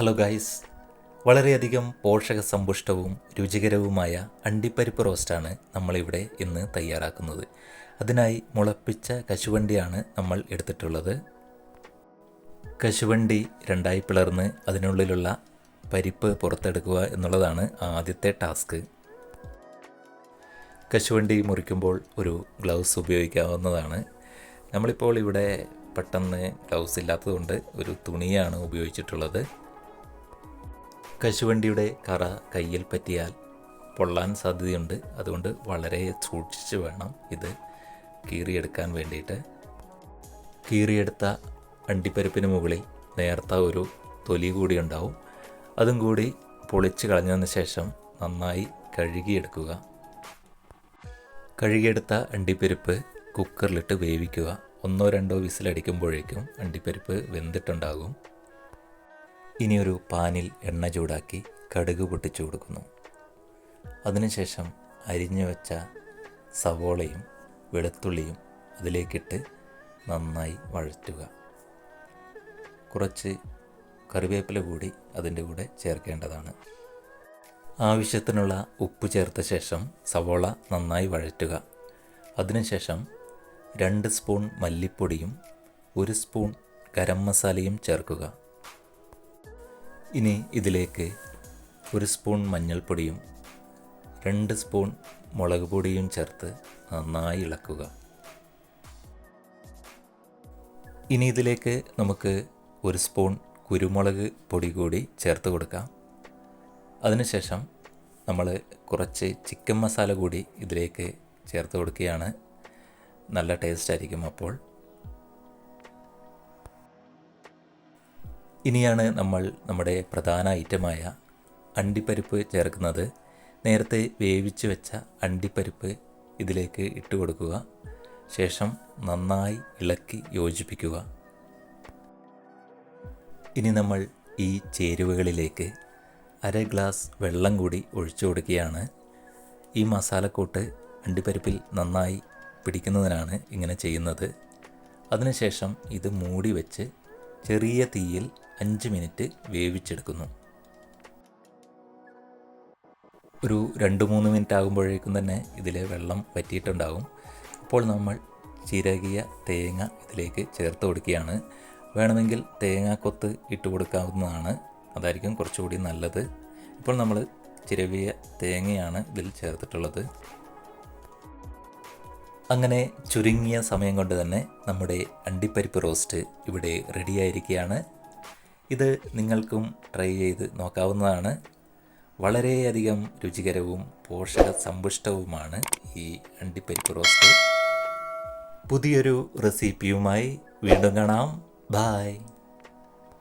Hello guys, വളരെയധികം പോഷകസമ്പുഷ്ടവും രുചികരവുമായ അണ്ടിപ്പരിപ്പ് റോസ്റ്റാണ് നമ്മളിവിടെ ഇന്ന് തയ്യാറാക്കുന്നത്. അതിനായി മുളപ്പിച്ച കശുവണ്ടിയാണ് നമ്മൾ എടുത്തിട്ടുള്ളത്. കശുവണ്ടി രണ്ടായി പിളർന്ന് അതിനുള്ളിലുള്ള പരിപ്പ് പുറത്തെടുക്കുക എന്നുള്ളതാണ് ആദ്യത്തെ ടാസ്ക്. കശുവണ്ടി മുറിക്കുമ്പോൾ ഒരു ഗ്ലൗസ് ഉപയോഗിക്കാവുന്നതാണ്. നമ്മളിപ്പോൾ ഇവിടെ പെട്ടെന്ന് ഗ്ലൗസ് ഇല്ലാത്തതുകൊണ്ട് ഒരു തുണിയാണ് ഉപയോഗിച്ചിട്ടുള്ളത്. കശുവണ്ടിയുടെ കറ കയ്യിൽ പറ്റിയാൽ പൊള്ളാൻ സാധ്യതയുണ്ട്. അതുകൊണ്ട് വളരെ സൂക്ഷിച്ച് വേണം ഇത് കീറിയെടുക്കാൻ വേണ്ടിയിട്ട്. കീറിയെടുത്ത അണ്ടിപ്പരിപ്പിന് മുകളിൽ നേർത്ത ഒരു തൊലി കൂടി ഉണ്ടാവും. അതും കൂടി പൊളിച്ച് കളഞ്ഞതിന് ശേഷം നന്നായി കഴുകിയെടുക്കുക. കഴുകിയെടുത്ത അണ്ടിപ്പരിപ്പ് കുക്കറിലിട്ട് വേവിക്കുക. 1-2 വിസിലടിക്കുമ്പോഴേക്കും അണ്ടിപ്പരിപ്പ് വെന്തിട്ടുണ്ടാകും. ഇനിയൊരു പാനിൽ എണ്ണ ചൂടാക്കി കടുക് പൊട്ടിച്ചു കൊടുക്കുന്നു. അതിനുശേഷം അരിഞ്ഞു വെച്ച സവോളയും വെളുത്തുള്ളിയും അതിലേക്കിട്ട് നന്നായി വഴറ്റുക. കുറച്ച് കറിവേപ്പില കൂടി അതിൻ്റെ കൂടെ ചേർക്കേണ്ടതാണ്. ആവശ്യത്തിനുള്ള ഉപ്പ് ചേർത്ത ശേഷം സവോള നന്നായി വഴറ്റുക. അതിനുശേഷം 2 സ്പൂൺ മല്ലിപ്പൊടിയും 1 സ്പൂൺ ഗരം മസാലയും ചേർക്കുക. ഇനി ഇതിലേക്ക് 1 സ്പൂൺ മഞ്ഞൾപ്പൊടിയും 2 സ്പൂൺ മുളക് പൊടിയും ചേർത്ത് നന്നായി ഇളക്കുക. ഇനി ഇതിലേക്ക് നമുക്ക് 1 സ്പൂൺ കുരുമുളക് പൊടി കൂടി ചേർത്ത് കൊടുക്കാം. അതിനുശേഷം നമ്മൾ കുറച്ച് ചിക്കൻ മസാല കൂടി ഇതിലേക്ക് ചേർത്ത് കൊടുക്കുകയാണ്. നല്ല ടേസ്റ്റ് ആയിരിക്കും അപ്പോൾ. ഇനിയാണ് നമ്മൾ നമ്മുടെ പ്രധാന ഐറ്റമായ അണ്ടിപ്പരിപ്പ് ചേർക്കുന്നത്. നേരത്തെ വേവിച്ച് വെച്ച അണ്ടിപ്പരിപ്പ് ഇതിലേക്ക് ഇട്ട് കൊടുക്കുക. ശേഷം നന്നായി ഇളക്കി യോജിപ്പിക്കുക. ഇനി നമ്മൾ ഈ ചേരുവകളിലേക്ക് 1/2 ഗ്ലാസ് വെള്ളം കൂടി ഒഴിച്ചു കൊടുക്കുകയാണ്. ഈ മസാലക്കൂട്ട് അണ്ടിപ്പരിപ്പിൽ നന്നായി പിടിക്കുന്നതിനാണ് ഇങ്ങനെ ചെയ്യുന്നത്. അതിനുശേഷം ഇത് മൂടി വെച്ച് ചെറിയ തീയിൽ 5 മിനിറ്റ് വേവിച്ചെടുക്കുന്നു. ഒരു 2-3 മിനിറ്റ് ആകുമ്പോഴേക്കും തന്നെ ഇതിലെ വെള്ളം വറ്റിയിട്ടുണ്ടാകും. അപ്പോൾ നമ്മൾ ചിരകിയ തേങ്ങ ഇതിലേക്ക് ചേർത്ത് കൊടുക്കുകയാണ്. വേണമെങ്കിൽ തേങ്ങാക്കൊത്ത് ഇട്ട് കൊടുക്കാവുന്നതാണ്. അതായിരിക്കും കുറച്ചുകൂടി നല്ലത്. ഇപ്പോൾ നമ്മൾ ചിരവിയ തേങ്ങയാണ് ഇതിൽ ചേർത്തിട്ടുള്ളത്. അങ്ങനെ ചുരുങ്ങിയ സമയം കൊണ്ട് തന്നെ നമ്മുടെ അണ്ടിപ്പരിപ്പ് റോസ്റ്റ് ഇവിടെ റെഡിയായിരിക്കുകയാണ്. ഇത് നിങ്ങൾക്കും ട്രൈ ചെയ്ത് നോക്കാവുന്നതാണ്. വളരെയധികം രുചികരവും പോഷക സമ്പുഷ്ടവുമാണ് ഈ അണ്ടിപ്പരിപ്പ് റോസ്റ്റ്. പുതിയൊരു റെസിപ്പിയുമായി വീണ്ടും കാണാം. ബായ്.